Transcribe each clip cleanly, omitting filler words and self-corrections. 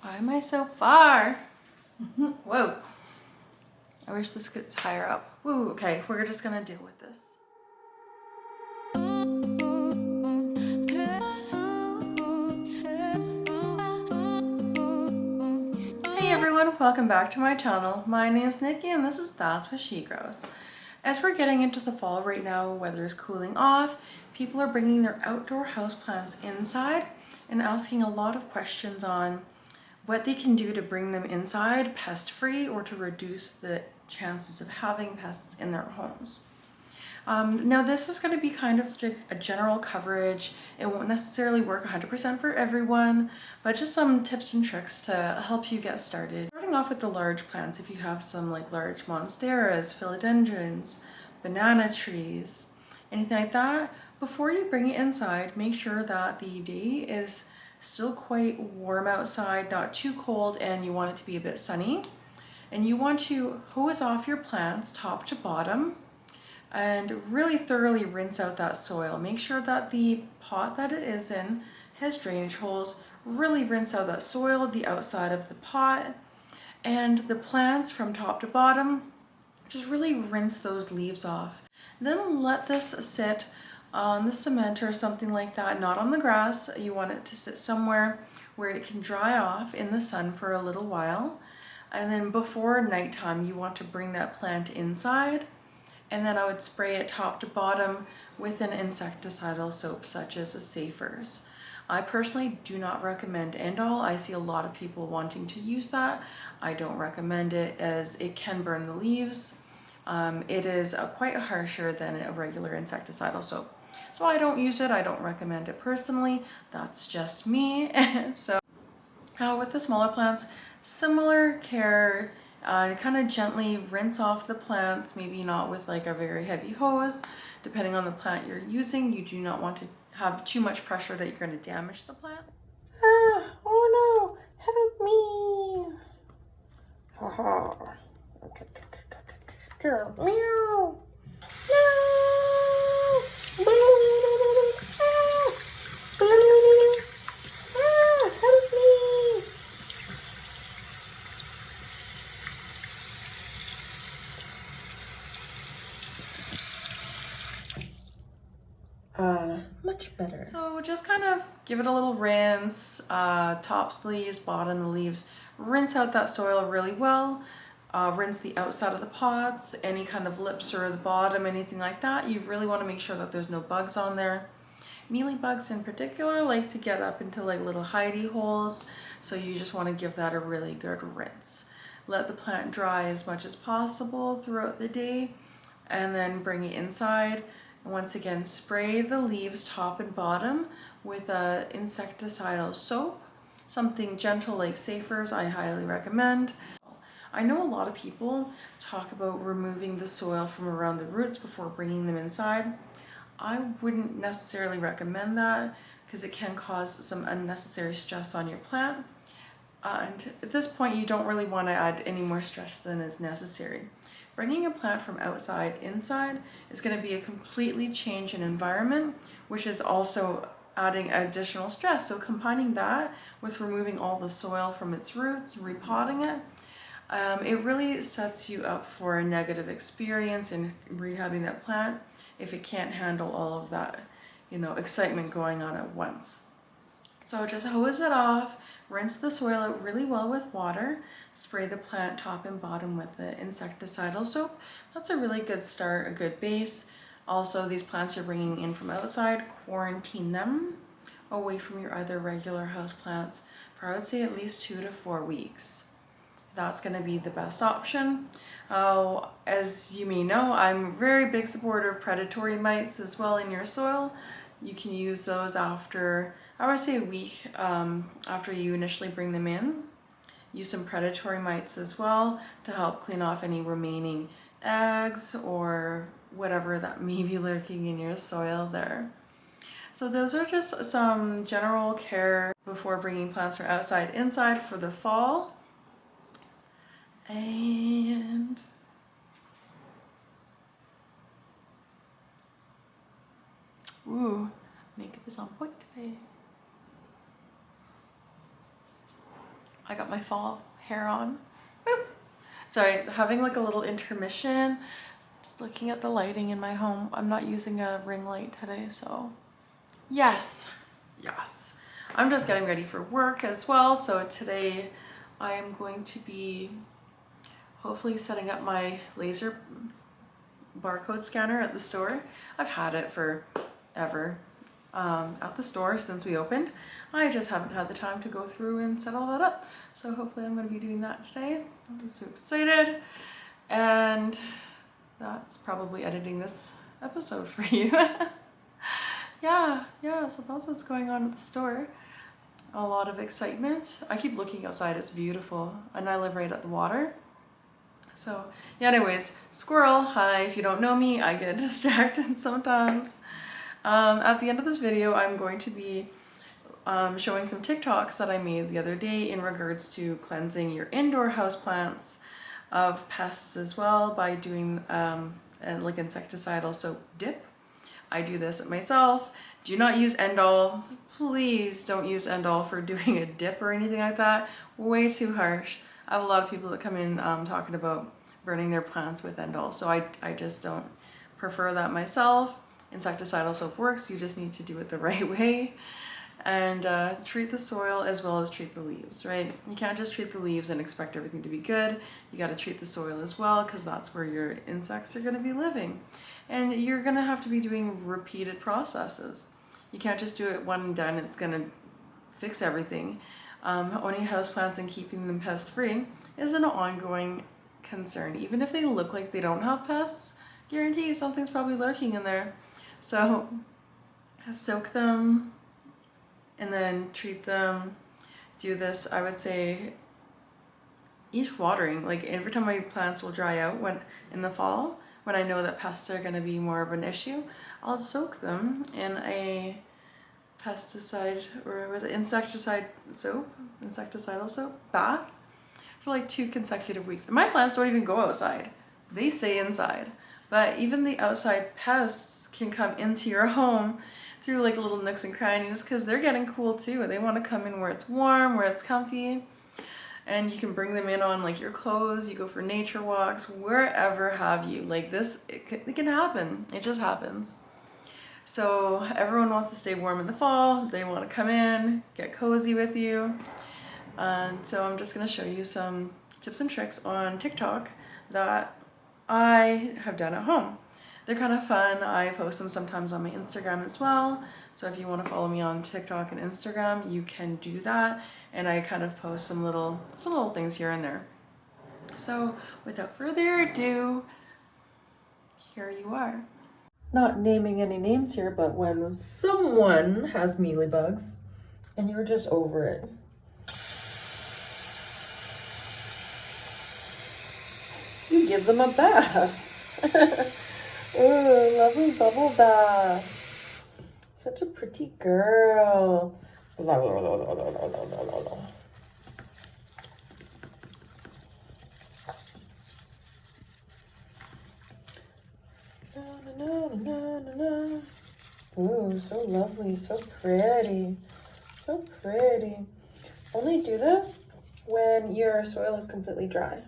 Why am I so far? Whoa. I wish this gets higher up. Woo, okay, we're just gonna deal with this. Hey everyone, welcome back to my channel. My name's Nikki and this is That's What She Grows. As we're getting into the fall right now, weather is cooling off, people are bringing their outdoor houseplants inside and asking a lot of questions on what they can do to bring them inside pest-free or to reduce the chances of having pests in their homes. Now this is going to be kind of like a general coverage. It won't necessarily work 100% for everyone, but just some tips and tricks to help you get started. Starting off with the large plants, if you have some like large monsteras, philodendrons, banana trees, anything like that, before you bring it inside, make sure that the day is still quite warm outside, not too cold, and you want it to be a bit sunny. And you want to hose off your plants top to bottom and really thoroughly rinse out that soil. Make sure that the pot that it is in has drainage holes. Really rinse out that soil, the outside of the pot, and the plants from top to bottom. Just really rinse those leaves off. Then let this sit on the cement or something like that, not on the grass. You want it to sit somewhere where it can dry off in the sun for a little while. And then before nighttime, you want to bring that plant inside. And then I would spray it top to bottom with an insecticidal soap such as a Safer's. I personally do not recommend Endol. I see a lot of people wanting to use that. I don't recommend it as it can burn the leaves. It is quite harsher than a regular insecticidal soap. So I don't use it. I don't recommend it personally. That's just me. So with the smaller plants, similar care. Kind of gently rinse off the plants, maybe not with like a very heavy hose. Depending on the plant you're using, you do not want to have too much pressure that you're going to damage the plant. Oh no, help me. Haha. Meow. Help me. Much better. So just kind of give it a little rinse, tops leaves, bottom leaves, rinse out that soil really well. Rinse the outside of the pots, any kind of lips or the bottom, anything like that. You really want to make sure that there's no bugs on there. Mealy bugs in particular like to get up into like little hidey holes, so you just want to give that a really good rinse. Let the plant dry as much as possible throughout the day and then bring it inside. And once again, spray the leaves top and bottom with a insecticidal soap, something gentle like Safer's I highly recommend. I know a lot of people talk about removing the soil from around the roots before bringing them inside. I wouldn't necessarily recommend that because it can cause some unnecessary stress on your plant. And at this point, you don't really want to add any more stress than is necessary. Bringing a plant from outside inside is going to be a completely change in environment, which is also adding additional stress. So combining that with removing all the soil from its roots, repotting it, it really sets you up for a negative experience in rehabbing that plant if it can't handle all of that, excitement going on at once. So just hose it off, rinse the soil out really well with water, spray the plant top and bottom with the insecticidal soap. That's a really good start, a good base. Also, these plants you're bringing in from outside, quarantine them away from your other regular house plants for, I would say, at least 2 to 4 weeks. That's going to be the best option. As you may know, I'm a very big supporter of predatory mites as well in your soil. You can use those after, I would say, a week after you initially bring them in. Use some predatory mites as well to help clean off any remaining eggs or whatever that may be lurking in your soil there. So those are just some general care before bringing plants from outside inside for the fall. And ooh, makeup is on point today. I got my fall hair on. Boop. Sorry, having like a little intermission. Just looking at the lighting in my home. I'm not using a ring light today, so yes. I'm just getting ready for work as well. So today I am going to be hopefully setting up my laser barcode scanner at the store. I've had it forever at the store since we opened. I just haven't had the time to go through and set all that up. So hopefully I'm going to be doing that today. I'm so excited. And that's probably editing this episode for you. Yeah, so that's what's going on at the store. A lot of excitement. I keep looking outside, it's beautiful. And I live right at the water. So yeah, anyways, squirrel, hi. If you don't know me, I get distracted sometimes. At the end of this video, I'm going to be showing some TikToks that I made the other day in regards to cleansing your indoor houseplants of pests as well by doing like insecticidal soap dip. I do this myself. Do not use end-all. Please don't use end-all for doing a dip or anything like that. Way too harsh. I have a lot of people that come in talking about burning their plants with end-all, so I just don't prefer that myself. Insecticidal soap works, you just need to do it the right way. And treat the soil as well as treat the leaves, right? You can't just treat the leaves and expect everything to be good. You got to treat the soil as well, because that's where your insects are going to be living. And you're going to have to be doing repeated processes. You can't just do it one and done. It's going to fix everything. Owning houseplants and keeping them pest free is an ongoing concern. Even if they look like they don't have pests, guarantee something's probably lurking in there. So soak them and then treat them. Do this, I would say, each watering. Like every time my plants will dry out when in the fall, when I know that pests are going to be more of an issue, I'll soak them in a pesticide or was it insecticidal soap bath for like 2 consecutive weeks. And my plants don't even go outside. They stay inside. But even the outside pests can come into your home through like little nooks and crannies because they're getting cool too. They want to come in where it's warm, where it's comfy. And you can bring them in on like your clothes, you go for nature walks, wherever have you. Like this, it can happen. It just happens. So everyone wants to stay warm in the fall. They want to come in, get cozy with you. And so I'm just going to show you some tips and tricks on TikTok that I have done at home. They're kind of fun. I post them sometimes on my Instagram as well. So if you want to follow me on TikTok and Instagram, you can do that. And I kind of post some little things here and there. So without further ado, here you are. Not naming any names here, but when someone has mealybugs and you're just over it, you give them a bath. Ooh, lovely bubble bath. Such a pretty girl. La, la, la, la, la, la, la, la, la. Na, na, na, na, na. Ooh, so lovely, so pretty. So pretty. Only do this when your soil is completely dry,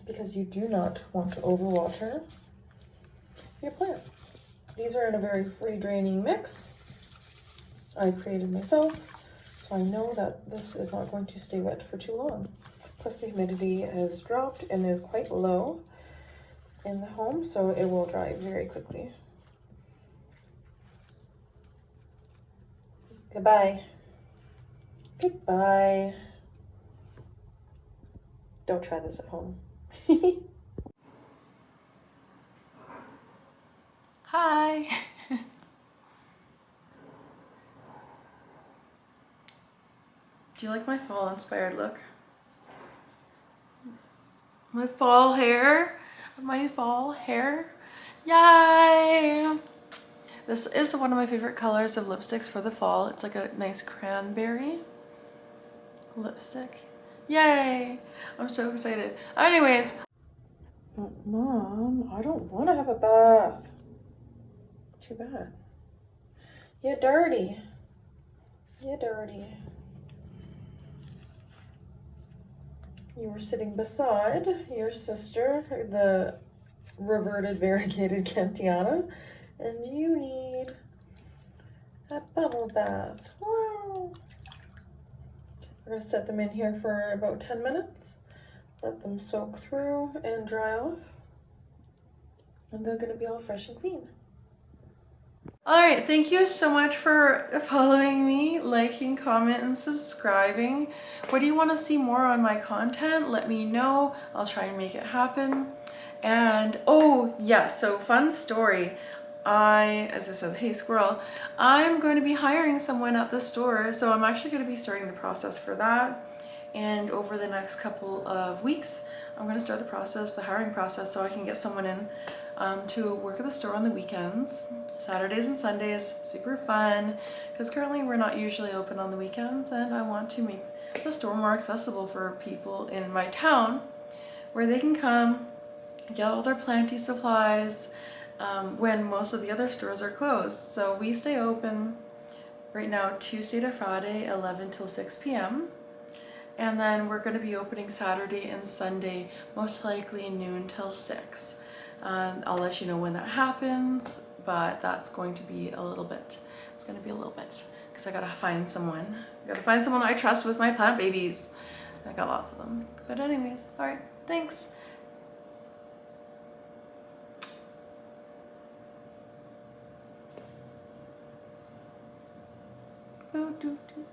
because you do not want to overwater your plants. These are in a very free draining mix I created myself, so I know that this is not going to stay wet for too long. Plus the humidity has dropped and is quite low in the home, so it will dry very quickly. Goodbye. Goodbye. Don't try this at home. Hi. Do you like my fall inspired look? My fall hair? Yay! This is one of my favorite colors of lipsticks for the fall. It's like a nice cranberry lipstick. Yay! I'm so excited. Anyways. But Mom, I don't want to have a bath. Too bad. You're dirty. You're dirty. You were sitting beside your sister, the reverted variegated Kentiana, and you need a bubble bath. Wow. We're going to set them in here for about 10 minutes. Let them soak through and dry off. And they're going to be all fresh and clean. All right, thank you so much for following me, liking, comment, and subscribing. What do you want to see more on my content? Let me know. I'll try and make it happen. And oh yeah, so fun story. As I said, hey squirrel, I'm going to be hiring someone at the store, so I'm actually going to be starting the process for that. And over the next couple of weeks, I'm going to start the hiring process, so I can get someone in to work at the store on the weekends, Saturdays and Sundays. Super fun, because currently we're not usually open on the weekends, and I want to make the store more accessible for people in my town, where they can come get all their planty supplies when most of the other stores are closed. So we stay open right now Tuesday to Friday, 11 till 6 p.m. And then we're going to be opening Saturday and Sunday, most likely noon till 6. I'll let you know when that happens, but that's going to be a little bit. It's going to be a little bit, because I gotta find someone. I gotta find someone I trust with my plant babies. I got lots of them. But anyways, all right, thanks. Do, do, do.